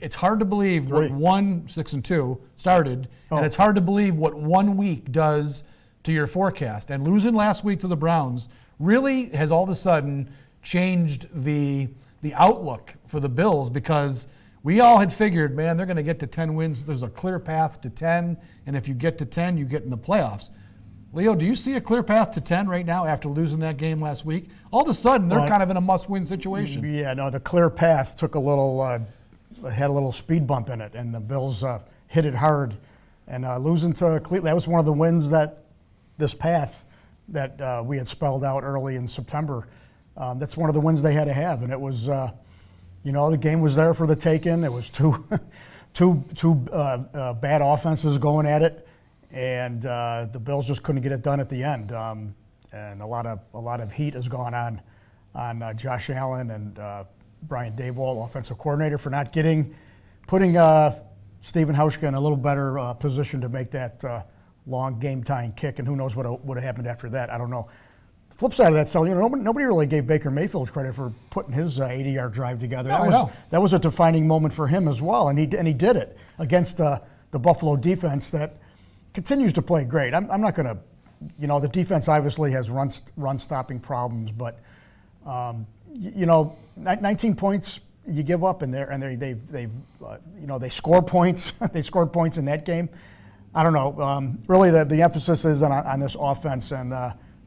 it's hard to believe what 6-2 started, Oh. and it's hard to believe what 1 week does to your forecast. And losing last week to the Browns really has all of a sudden changed the outlook for the Bills, because we all had figured, man, they're going to get to 10 wins. There's a clear path to 10, and if you get to 10, you get in the playoffs. Leo, do you see a clear path to 10 right now after losing that game last week? All of a sudden, they're kind of in a must-win situation. Yeah, no, the clear path took a little, had a little speed bump in it, and the Bills hit it hard. And losing to Cleveland, that was one of the wins that this path that we had spelled out early in September. That's one of the wins they had to have, and it was, the game was there for the taking. It was two bad offenses going at it, and the Bills just couldn't get it done at the end. And a lot of heat has gone on Josh Allen and Brian Daboll, offensive coordinator, for not putting Stephen Hauschka in a little better position to make that long game-tying kick, and who knows what would have happened after that. I don't know. The flip side of that, Sal, nobody really gave Baker Mayfield credit for putting his 80-yard drive together. That was a defining moment for him as well, and he did it against the Buffalo defense that continues to play great. I'm not going to, the defense obviously has run-stopping problems, but 19 points you give up in there, and they score points. They scored points in that game. I don't know. Really, the emphasis is on this offense, and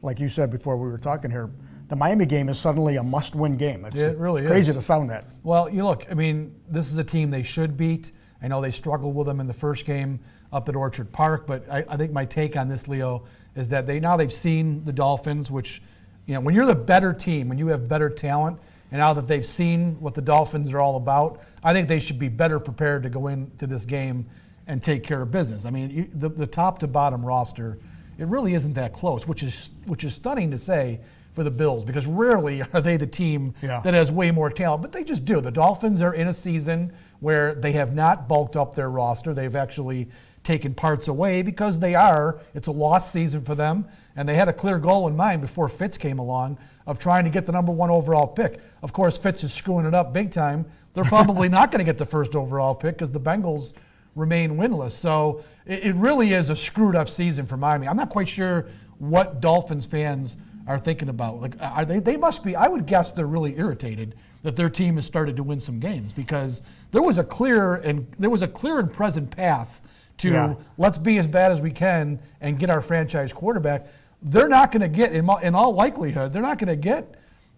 like you said before we were talking here, the Miami game is suddenly a must-win game. It really crazy is. To sound that. Well, this is a team they should beat. I know they struggled with them in the first game up at Orchard Park, but I think my take on this, Leo, is that they've seen the Dolphins, which, when you're the better team, when you have better talent, and now that they've seen what the Dolphins are all about, I think they should be better prepared to go into this game and take care of business. I mean, the top to bottom roster, it really isn't that close, which is stunning to say for the Bills, because rarely are they the team that has way more talent, but they just do. The Dolphins are in a season where they have not bulked up their roster. They've actually taken parts away because it's a lost season for them, and they had a clear goal in mind before Fitz came along of trying to get the number 1 overall pick. Of course, Fitz is screwing it up big time. They're probably not going to get the first overall pick because the Bengals remain winless. So it really is a screwed up season for Miami. I'm not quite sure what Dolphins fans are thinking about. Like, they must be, I would guess they're really irritated that their team has started to win some games, because there was a clear and present path to let's be as bad as we can and get our franchise quarterback. They're not going to get, in all likelihood, they're not going to get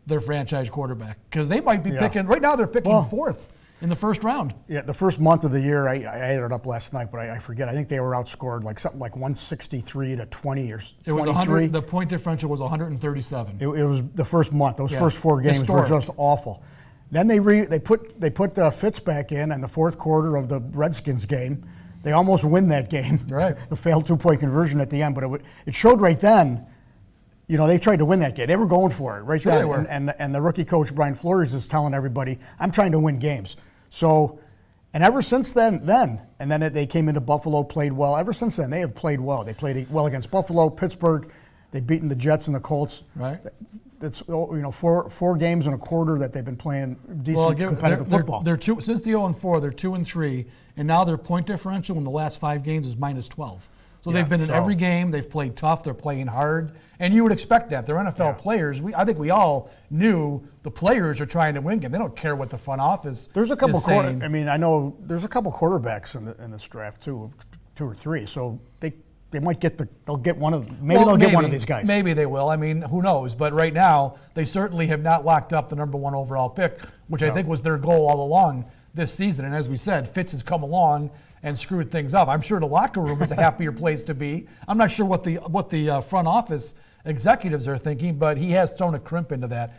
their franchise quarterback, because they might be picking, right now they're picking fourth in the first round. Yeah, the first month of the year, I added it up last night, but I forget. I think they were outscored something like 163 to 20 or 23. It was 100. The point differential was 137. It was the first month. Those first 4 games were just awful. Then they put Fitz back in the fourth quarter of the Redskins game. They almost win that game. Right. The failed 2-point conversion at the end, but it showed right then. They tried to win that game. They were going for it right then. They were. And the rookie coach Brian Flores is telling everybody, "I'm trying to win games." So, and ever since then, and then they came into Buffalo, played well. Ever since then, they have played well. They played well against Buffalo, Pittsburgh. They've beaten the Jets and the Colts. Right. It's 4 games and a quarter that they've been playing decent competitive football. They're since the 0-4, they're 2-3, and now their point differential in the last 5 games is -12. So they've been in every game. They've played tough. They're playing hard, and you would expect that. They're NFL players. I think we all knew the players are trying to win games. They don't care what the front office. There's a couple. is saying. I know there's a couple quarterbacks in this draft too, 2 or 3. So they might get they'll get one of. Maybe get one of these guys. Maybe they will. I mean, who knows? But right now, they certainly have not locked up the number 1 overall pick, which I think was their goal all along this season. And as we said, Fitz has come along and screwed things up. I'm sure the locker room is a happier place to be. I'm not sure what the front office executives are thinking, but he has thrown a crimp into that.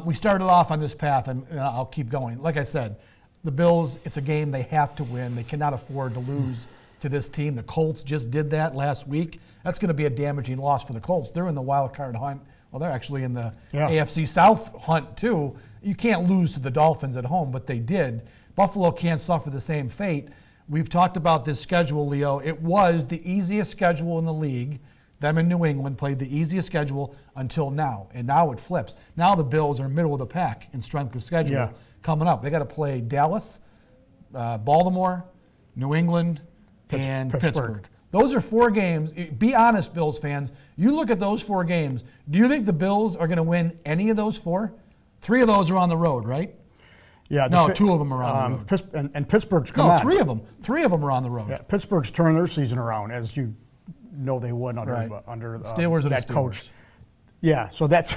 We started off on this path, and I'll keep going. Like I said, the Bills, it's a game they have to win. They cannot afford to lose to this team. The Colts just did that last week. That's going to be a damaging loss for the Colts. They're in the wild card hunt. Well, they're actually in the AFC South hunt too. You can't lose to the Dolphins at home, but they did. Buffalo can't suffer the same fate. We've talked about this schedule, Leo. It was the easiest schedule in the league. Them in New England played the easiest schedule until now, and now it flips. Now the Bills are middle of the pack in strength of schedule coming up. They got to play Dallas, Baltimore, New England, and Pittsburgh. Pittsburgh. Those are 4 games. Be honest, Bills fans. You look at those 4 games. Do you think the Bills are going to win any of those 4? 3 of those are on the road, right? Yeah. No, 2 of them are on the road. And Pittsburgh's come No, on. 3 of them. 3 of them are on the road. Yeah, Pittsburgh's turned their season around, as you know they would under Right. Steelers are the that Steelers. coach. Yeah, so that's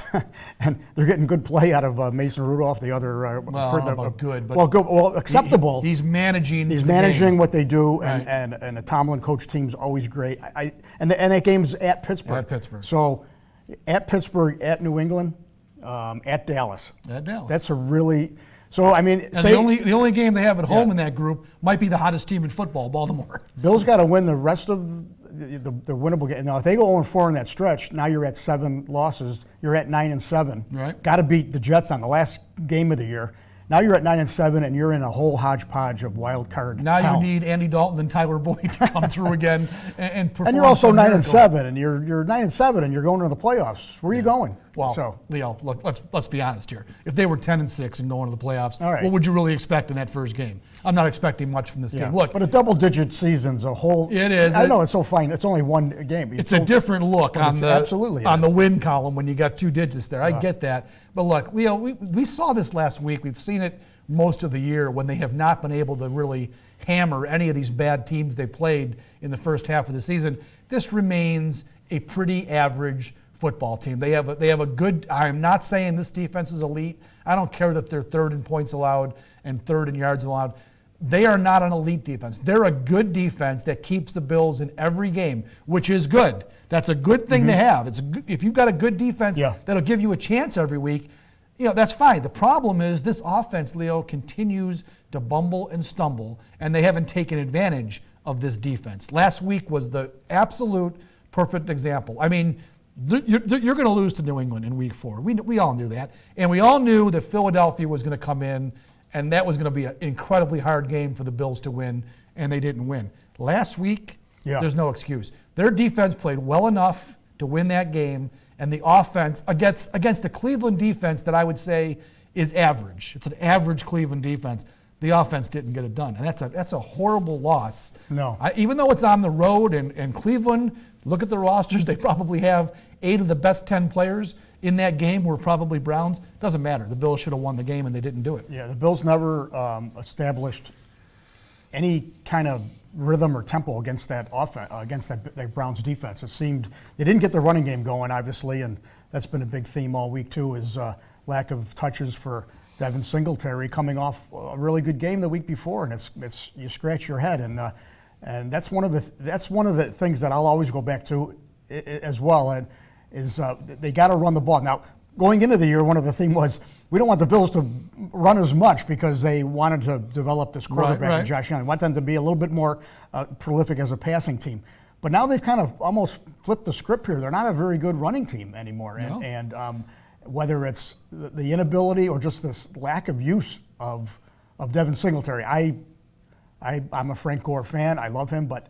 and they're getting good play out of Mason Rudolph, the other. Well, for I don't know about good, but well, acceptable. He's managing. He's the managing game. what they do, Right. and the Tomlin coach team's always great. And that game's at Pittsburgh. At Pittsburgh. So, at Pittsburgh, at New England, at Dallas. At Dallas. That's a really. So I mean, And say the only game they have at home Yeah. in that group might be the hottest team in football, Baltimore. Bills got to win the rest of the winnable game. Now, if they go 0-4 in that stretch, now you're at 7 losses. You're at 9-7. Right. Got to beat the Jets on the last game of the year. Now you're at 9-7, and you're in a whole hodgepodge of wild card. Now hell. you need Andy Dalton and Tyler Boyd to come through again and perform. And you're also some miracle. 9-7, and you're 9-7, and you're going to the playoffs. Where are you going? Well, so Leo, look, let's be honest here. If they were 10-6 and going to the playoffs, All right. what would you really expect in that first game? I'm not expecting much from this yeah. team. Look, but a double-digit season's a whole. It is. I know it's so fine. It's only one game. it's a different look on the absolutely on is. the win column when you got 2 digits there. I get that, but look, Leo, we saw this last week. We've seen it most of the year when they have not been able to really hammer any of these bad teams they played in the first half of the season. This remains a pretty average football team. They have a good. I'm not saying this defense is elite. I don't care that they're 3rd in points allowed and 3rd in yards allowed. They are not an elite defense. They're a good defense that keeps the Bills in every game, which is good. That's a good thing to have. It's if you've got a good defense that'll give you a chance every week, that's fine. The problem is this offense, Leo, continues to bumble and stumble, and they haven't taken advantage of this defense. Last week was the absolute perfect example. I mean, you're going to lose to New England in week 4. We all knew that. And we all knew that Philadelphia was going to come in, and that was going to be an incredibly hard game for the Bills to win, and they didn't win. Last week, there's no excuse. Their defense played well enough to win that game, and the offense against a Cleveland defense that I would say is average. It's an average Cleveland defense. The offense didn't get it done, and that's a horrible loss. No. Even though it's on the road, and Cleveland, look at the rosters, they probably have 8 of the best 10 players in that game were probably Browns. Doesn't matter. The Bills should have won the game, and they didn't do it. Yeah, the Bills never established any kind of rhythm or tempo against that offense, against that Browns defense. It seemed they didn't get the running game going, obviously, and that's been a big theme all week too. Is lack of touches for Devin Singletary coming off a really good game the week before, and it's you scratch your head, and that's one of the things that I'll always go back to as well, and is they got to run the ball. Now, going into the year, one of the things was we don't want the Bills to run as much because they wanted to develop this quarterback, in Josh Allen. We want them to be a little bit more prolific as a passing team. But now they've kind of almost flipped the script here. They're not a very good running team anymore. No. And whether it's the inability or just this lack of use of Devin Singletary, I'm a Frank Gore fan. I love him, but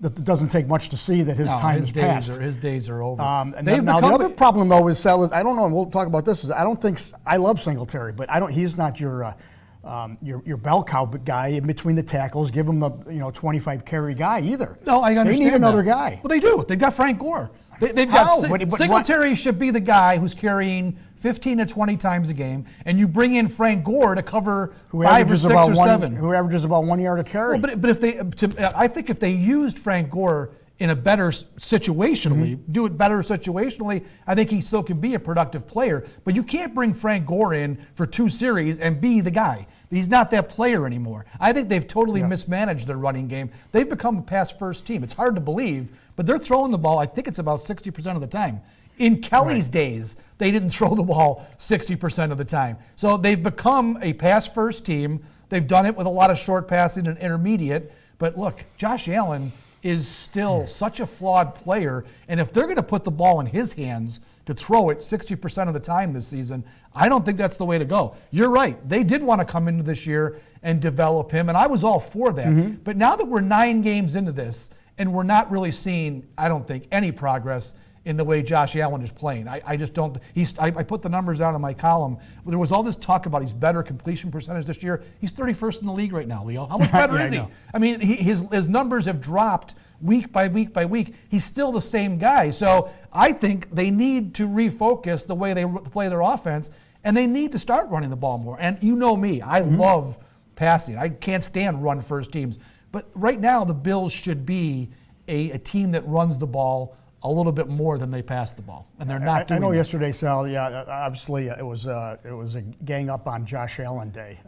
it doesn't take much to see that his time is past. His days are over. And now the other problem though is Sal. I don't know, and we'll talk about this. Is I don't think I love Singletary, but he's not your bell cow guy in between the tackles. Give him the 25 carry guy either. No, I understand. They need another that. guy. Well, they do. They've got Frank Gore. They've How? got But Singletary should be the guy who's carrying 15 to 20 times a game, and you bring in Frank Gore to cover 5 or 6 or 7. Who averages about 1 yard a carry. Well, but I think if they used Frank Gore in a better situationally, do it better situationally, I think he still can be a productive player. But you can't bring Frank Gore in for 2 series and be the guy. He's not that player anymore. I think they've totally mismanaged their running game. They've become a pass-first team. It's hard to believe, but they're throwing the ball, I think it's about 60% of the time. In Kelly's days, they didn't throw the ball 60% of the time. So they've become a pass-first team. They've done it with a lot of short passing and intermediate. But look, Josh Allen is still such a flawed player, and if they're going to put the ball in his hands to throw it 60% of the time this season, I don't think that's the way to go. You're right. They did want to come into this year and develop him, and I was all for that. But now that we're 9 games into this, and we're not really seeing, I don't think, any progress in the way Josh Allen is playing. I just don't. I put the numbers out in my column. There was all this talk about his better completion percentage this year. He's 31st in the league right now, Leo. How much better is he? I mean, his numbers have dropped week by week by week. He's still the same guy. So I think they need to refocus the way they play their offense, and they need to start running the ball more. And you know me, I love passing. I can't stand run-first teams. But right now, the Bills should be a team that runs the ball a little bit more than they pass the ball, and they're not doing I know that. yesterday, Sal, obviously it was a gang up on Josh Allen day,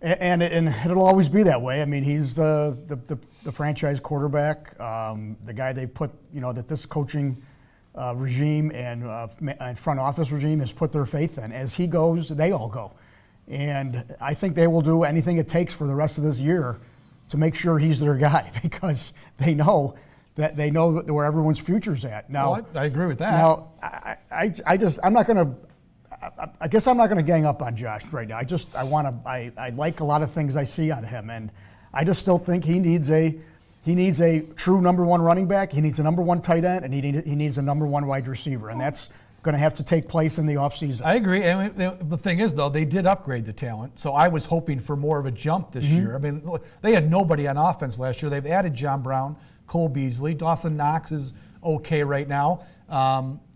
and it'll always be that way. I mean, he's the franchise quarterback, the guy they put, that this coaching regime and front office regime has put their faith in. As he goes, they all go. And I think they will do anything it takes for the rest of this year to make sure he's their guy, because they know where everyone's future's at. Now, Well, I agree with that. Now, I guess I'm not gonna gang up on Josh right now. I like a lot of things I see out of him, and I just still think he needs a true number one running back. He needs a number one tight end, and he needs a number one wide receiver, and that's going to have to take place in the offseason. I agree. And the thing is, though, they did upgrade the talent. So I was hoping for more of a jump this year. I mean, they had nobody on offense last year. They've added John Brown, Cole Beasley. Dawson Knox is okay right now.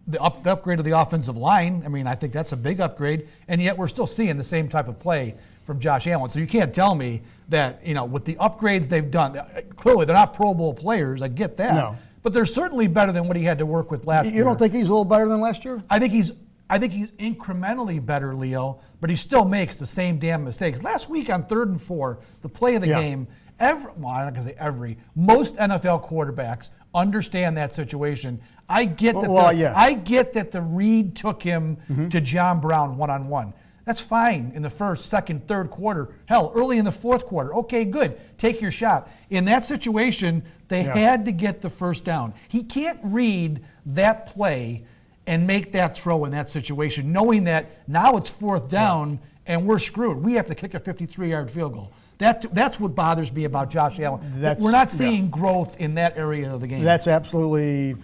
The upgrade of the offensive line, I mean, I think that's a big upgrade. And yet we're still seeing the same type of play from Josh Allen. So you can't tell me that, with the upgrades they've done, clearly they're not Pro Bowl players. I get that. No. But they're certainly better than what he had to work with last year. You don't think he's a little better than last year? I think he's incrementally better, Leo, but he still makes the same damn mistakes. Last week on 3rd and 4, the play of the game, I'm not going to say most NFL quarterbacks understand that situation. I get that. I get that the read took him to John Brown one-on-one. That's fine in the first, second, third quarter. Hell, early in the fourth quarter. Okay, good. Take your shot. In that situation, they had to get the first down. He can't read that play and make that throw in that situation, knowing that now it's 4th down and we're screwed. We have to kick a 53-yard field goal. That's what bothers me about Josh Allen. We're not seeing growth in that area of the game. That's absolutely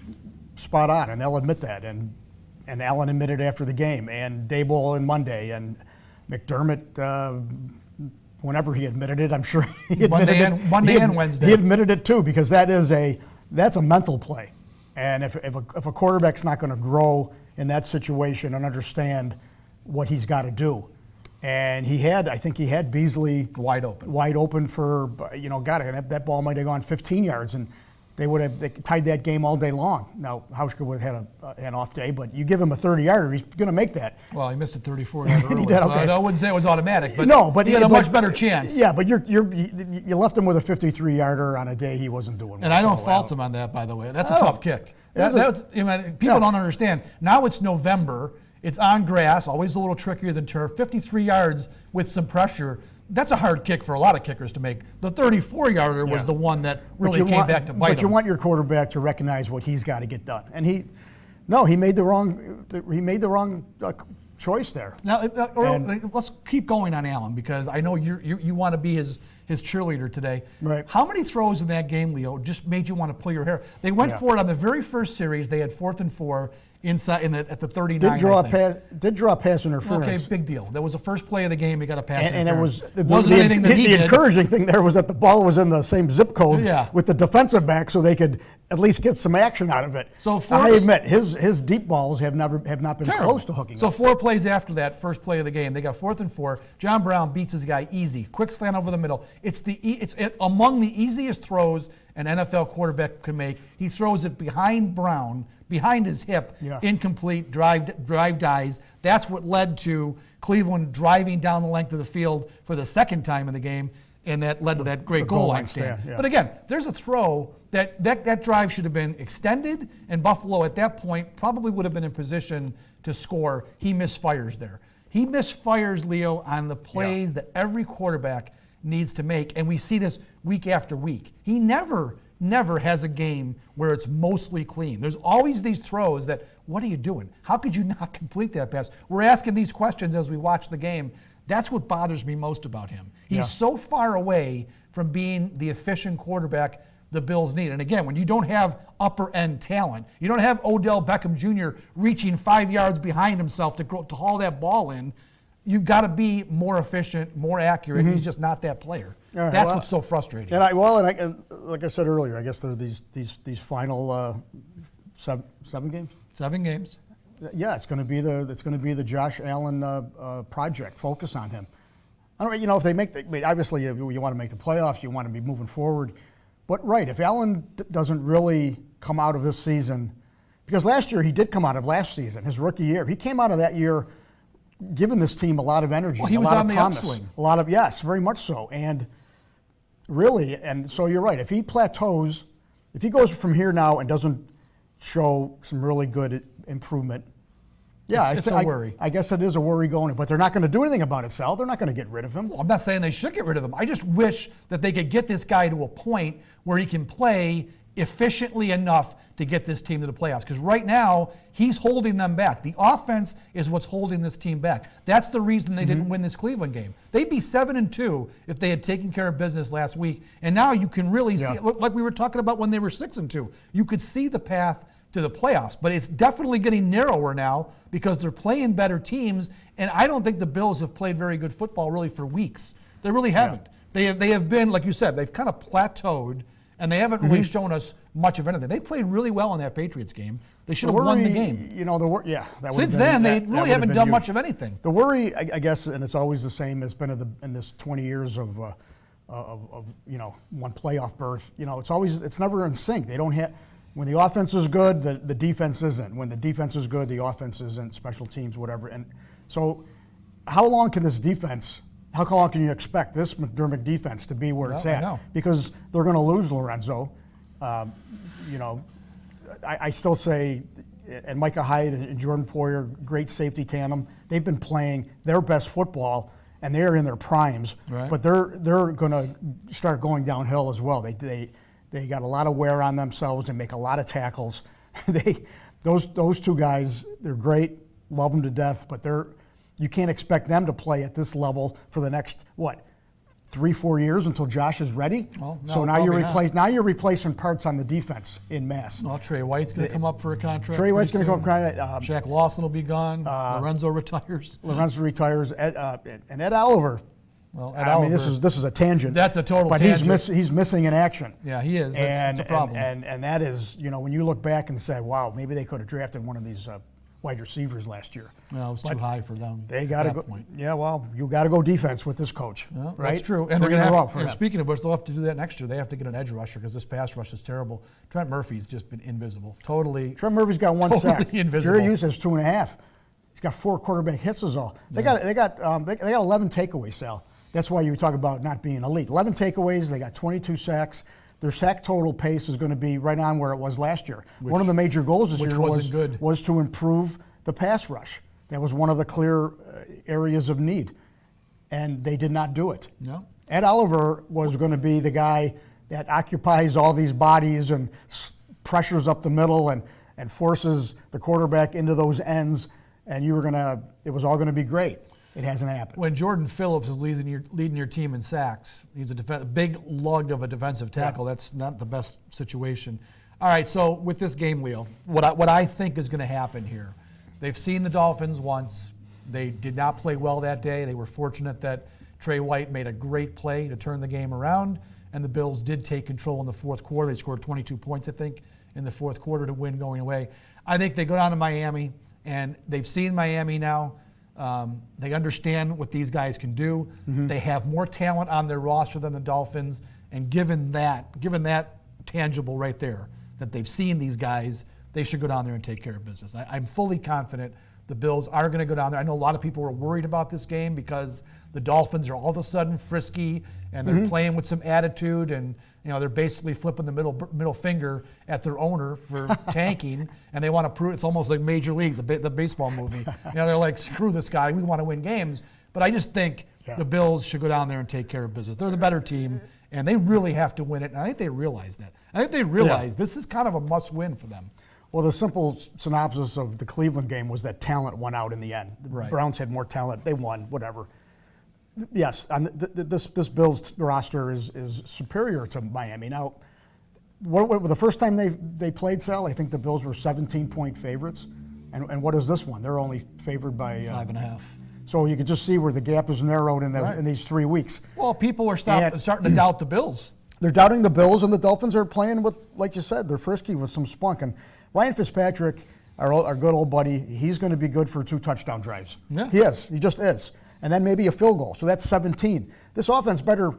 spot on, and they'll admit that. And Allen admitted after the game, and Daboll on Monday, and McDermott, whenever he admitted it, I'm sure he admitted it. Monday and Wednesday. He admitted it too, because that's a mental play. And if a quarterback's not going to grow in that situation and understand what he's got to do, and I think he had Beasley wide open for, that ball might have gone 15 yards, and they tied that game all day long. Now, Hauschka would have had an off day, but you give him a 30-yarder, he's going to make that. Well, he missed a 34-yarder early, did, so okay. I wouldn't say it was automatic, but, he had a much better chance. Yeah, but you left him with a 53-yarder on a day he wasn't doing well. And I don't fault him on that, by the way. That's a tough kick. People don't understand. Now it's November. It's on grass, always a little trickier than turf. 53 yards with some pressure. That's a hard kick for a lot of kickers to make. The 34-yarder was the one that really came back to bite him. But you want your quarterback to recognize what he's got to get done, and he made the wrong choice there. Now, let's keep going on Allen, because I know you want to be his cheerleader today. Right. How many throws in that game, Leo, just made you want to pull your hair? They went for it on the very first series. They had 4th and 4. Inside at the 39. Did draw pass interference. Okay, big deal. That was the first play of the game. He got a pass and interference. it wasn't anything that he did. The encouraging thing there was that the ball was in the same zip code with the defensive back, so they could at least get some action out of it. So I admit his deep balls have not been close to hooking. So 4 plays after that first play of the game, they got 4th and 4. John Brown beats his guy easy, quick slant over the middle. It's among the easiest throws an NFL quarterback can make. He throws it behind Brown, behind his hip, incomplete, drive dies. That's what led to Cleveland driving down the length of the field for the second time in the game, and that led to that great goal line stand. But again, there's a throw that drive should have been extended, and Buffalo at that point probably would have been in position to score. He misfires there. He misfires, Leo, on the plays that every quarterback needs to make, and we see this week after week. He never has a game where it's mostly clean. There's always these throws that, what are you doing? How could you not complete that pass? We're asking these questions as we watch the game. That's what bothers me most about him. He's so far away from being the efficient quarterback the Bills need. And again, when you don't have upper end talent, you don't have Odell Beckham Jr. reaching 5 yards behind himself to haul that ball in, you've got to be more efficient, more accurate. He's just not that player. Right, That's what's so frustrating. And like I said earlier, I guess there are these final 7 games. 7 games. Yeah, it's going to be the Josh Allen project. Focus on him. I don't, if they obviously you want to make the playoffs, you want to be moving forward, but right, if Allen doesn't really come out of this season, because last year he did come out of last season, his rookie year, he came out of that year giving this team a lot of energy, well, he was on the upswing, yes, very much so, and really, and so you're right. If he plateaus, if he goes from here now and doesn't show some really good improvement. Yeah, it's a worry. I guess it is a worry going, but they're not going to do anything about it, Sal. They're not going to get rid of him. Well, I'm not saying they should get rid of him. I just wish that they could get this guy to a point where he can play efficiently enough to get this team to the playoffs. Because right now, he's holding them back. The offense is what's holding this team back. That's the reason they didn't win this Cleveland game. They'd be 7-2 if they had taken care of business last week. And now you can really see, like we were talking about when they were 6-2, you could see the path to the playoffs, but it's definitely getting narrower now because they're playing better teams, and I don't think the Bills have played very good football really for weeks. They really haven't. They have been, like you said, they've kind of plateaued, and they haven't really shown us much of anything. They played really well in that Patriots game. They should have won the game. Since then, they really haven't done much of anything. The worry, I guess, and it's always the same, has been in this 20 years of one playoff berth. It's never in sync. They don't have. When the offense is good, the defense isn't. When the defense is good, the offense isn't, special teams, whatever. And so how long can you expect this McDermott defense to be where it's at? I know. Because they're going to lose Lorenzo. I still say, and Micah Hyde and Jordan Poyer, great safety tandem. They've been playing their best football, and they're in their primes. Right. But they're going to start going downhill as well. They got a lot of wear on themselves. They make a lot of tackles. Those two guys, they're great. Love them to death. But you can't expect them to play at this level for the next 3-4 years until Josh is ready. Well, no, so now you're replacing parts on the defense in mass. Well, Trey White's going to come up for a contract. Trey White's going to come up for a contract. Shaq Lawson will be gone. Lorenzo retires. And Ed Oliver. Well, Ed Oliver, this is a tangent. That's a total tangent. But he's missing in action. Yeah, he is. That's a problem. And that is, when you look back and say, wow, maybe they could have drafted one of these wide receivers last year. Well, it was too high for them. They got to go. Point. Yeah, well, you got to go defense with this coach. Well, right? That's true. And they're going to have. And speaking of which, they'll have to do that next year. They have to get an edge rusher because this pass rush is terrible. Trent Murphy's just been invisible. Totally. Trent Murphy's got one sack. Invisible. Jerry Hughes has 2.5. He's got 4 quarterback hits is all. They got 11 takeaways, Sal. That's why you talk about not being elite. 11 takeaways. They got 22 sacks. Their sack total pace is going to be right on where it was last year. One of the major goals this year was to improve the pass rush. That was one of the clear areas of need, and they did not do it. No. Ed Oliver was going to be the guy that occupies all these bodies and pressures up the middle and forces the quarterback into those ends, and it was all going to be great. It hasn't happened. When Jordan Phillips is leading your team in sacks, he's a big lug of a defensive tackle. Yeah. That's not the best situation. All right, so with this game, Leo, what I think is going to happen here, they've seen the Dolphins once. They did not play well that day. They were fortunate that Trey White made a great play to turn the game around, and the Bills did take control in the fourth quarter. They scored 22 points, I think, in the fourth quarter to win going away. I think they go down to Miami, and they've seen Miami now. They understand what these guys can do. Mm-hmm. They have more talent on their roster than the Dolphins, and given that tangible right there, that they've seen these guys, they should go down there and take care of business. I'm fully confident the Bills are going to go down there. I know a lot of people were worried about this game because the Dolphins are all of a sudden frisky and they're playing with some attitude, and they're basically flipping the middle finger at their owner for tanking, and they want to prove it's almost like Major League, the baseball movie. They're like, screw this guy, we want to win games. But I just think the Bills should go down there and take care of business. They're the better team, and they really have to win it. And I think they realize that. I think they realize this is kind of a must-win for them. Well, the simple synopsis of the Cleveland game was that talent won out in the end. The Browns had more talent. They won, whatever. Yes, this Bills roster is superior to Miami. Now, the first time they played, Sal, I think the Bills were 17-point favorites. And what is this one? They're only favored by 5.5. So you can just see where the gap is narrowed in these 3 weeks. Well, people were starting to doubt the Bills. They're doubting the Bills, and the Dolphins are playing with, like you said, they're frisky with some spunk. And Ryan Fitzpatrick, our good old buddy, he's going to be good for 2 touchdown drives. Yeah. He is. He just is. And then maybe a field goal. So that's 17. This offense better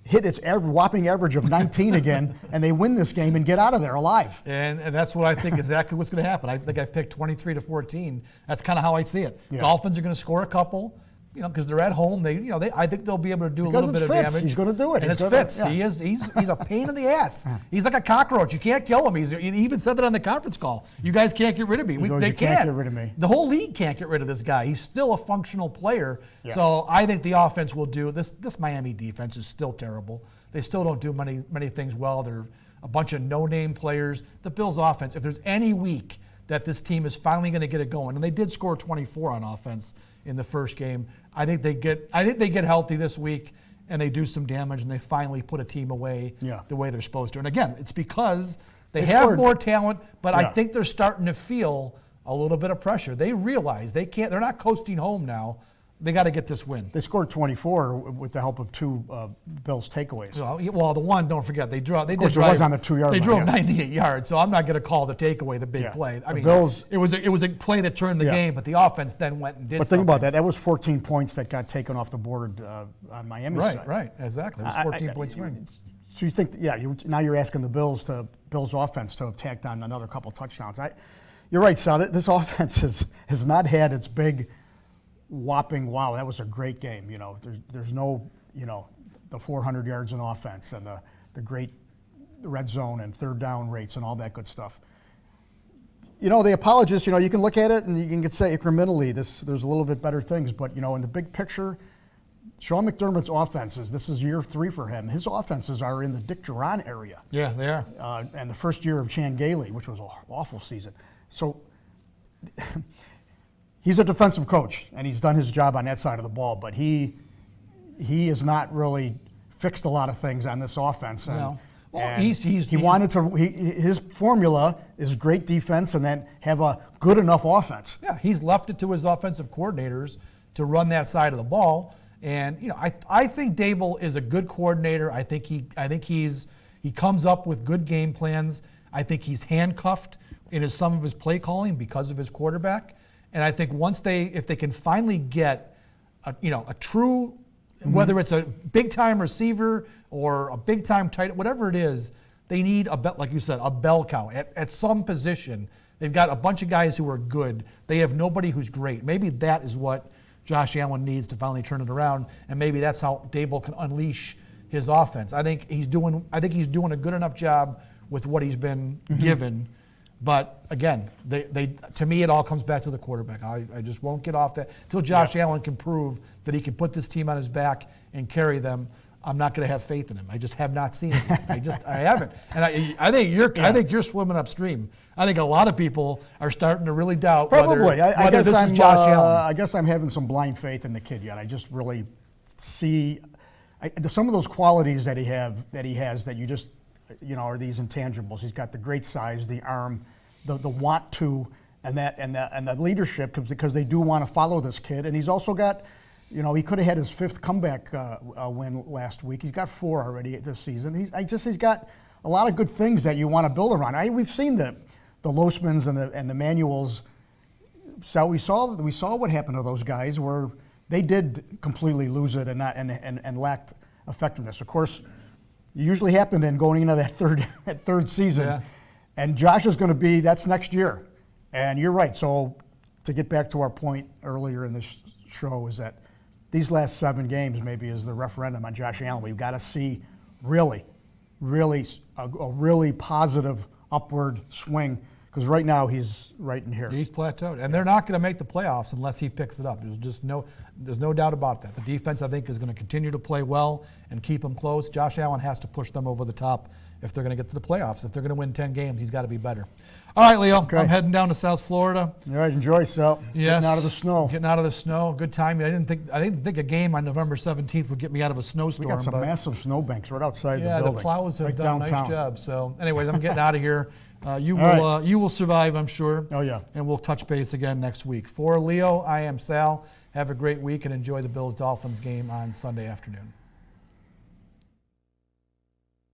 hit its whopping average of 19 again, and they win this game and get out of there alive. And that's what I think exactly what's going to happen. I think I picked 23-14. That's kind of how I see it. Yeah. Dolphins are going to score a couple, because they're at home. I think they'll be able to do a little bit of Fitz. damage. He's going to do it. And it's Fitz. Yeah. He's a pain in the ass. He's like a cockroach. You can't kill him. He even said that on the conference call. You guys can't get rid of me. They can't get rid of me. The whole league can't get rid of this guy. He's still a functional player. Yeah. So I think the offense will do this. This Miami defense is still terrible. They still don't do many things well. They're a bunch of no-name players. The Bills' offense, if there's any week that this team is finally going to get it going, and they did score 24 on offense in the first game, I think they get healthy this week and they do some damage and they finally put a team away the way they're supposed to. And again, it's because they have more talent, but I think they're starting to feel a little bit of pressure. They realize they're not coasting home now. They got to get this win. They scored 24 with the help of 2 Bills takeaways. Well, the one, don't forget, they drove. They did drive, it was on the 2-yard line. They drove 98 yards, so I'm not going to call the takeaway the big play. I mean, Bills, it was a play that turned the game, but the offense then went and did But something. think about that. That was 14 points that got taken off the board on Miami's side. Right, exactly. It was 14-point swing. So you think, now you're asking the Bills offense to have tacked on another couple touchdowns. You're right, Sal. This offense has not had its big whopping, wow, that was a great game. There's no, the 400 yards in offense and the great red zone and third down rates and all that good stuff. The apologists, you can look at it and you can say incrementally, there's a little bit better things, but, in the big picture, Sean McDermott's offenses, this is year 3 for him. His offenses are in the Dick Duran area. Yeah, they are. And the first year of Chan Gailey, which was an awful season. So he's a defensive coach, and he's done his job on that side of the ball, but he has not really fixed a lot of things on this offense. And, no. Well, and he wanted to. His formula is great defense and then have a good enough offense. Yeah, he's left it to his offensive coordinators to run that side of the ball. And I think Dable is a good coordinator. I think he comes up with good game plans. I think he's handcuffed in some of his play calling because of his quarterback. And I think if they can finally get a true, whether it's a big time receiver or a big time tight, whatever it is, they need like you said, a bell cow at some position. They've got a bunch of guys who are good. They have nobody who's great. Maybe that is what Josh Allen needs to finally turn it around, and maybe that's how Dable can unleash his offense. I think he's doing a good enough job with what he's been given. But again, to me, it all comes back to the quarterback. I just won't get off that until Josh Allen can prove that he can put this team on his back and carry them. I'm not going to have faith in him. I just have not seen it. I haven't. And I think you're swimming upstream. I think a lot of people are starting to really doubt whether this is Josh Allen. I guess I'm having some blind faith in the kid yet. I just really see some of those qualities that he has that you just are these intangibles. He's got the great size, the arm, the want to, and the leadership, because they do want to follow this kid. And he's also got, he could have had his 5th comeback win last week. He's got 4 already this season. He's got a lot of good things that you want to build around. We've seen the Losmans and the Manuels. So we saw what happened to those guys where they did completely lose it and lacked effectiveness. Of course, it usually happened in going into that third season. Yeah. And Josh is going to that's next year. And you're right. So to get back to our point earlier in this show is that these last 7 games maybe is the referendum on Josh Allen. We've got to see really a really positive upward swing Because right now he's right in here. He's plateaued, and they're not going to make the playoffs unless he picks it up. There's no doubt about that. The defense, I think, is going to continue to play well and keep them close. Josh Allen has to push them over the top if they're going to get to the playoffs. If they're going to win 10 games, he's got to be better. All right, Leo, Okay. I'm heading down to South Florida. All right, enjoy, Sal. Yes. Getting out of the snow. Getting out of the snow. Good timing. I didn't think a game on November 17th would get me out of a We snowstorm. got some but massive snowbanks right outside yeah, the building. the plows have right done a nice downtown. job. So, anyways, I'm getting out of here. You All will right. you will survive, I'm sure. Oh, yeah. And we'll touch base again next week. For Leo, I am Sal. Have a great week and enjoy the Bills-Dolphins game on Sunday afternoon.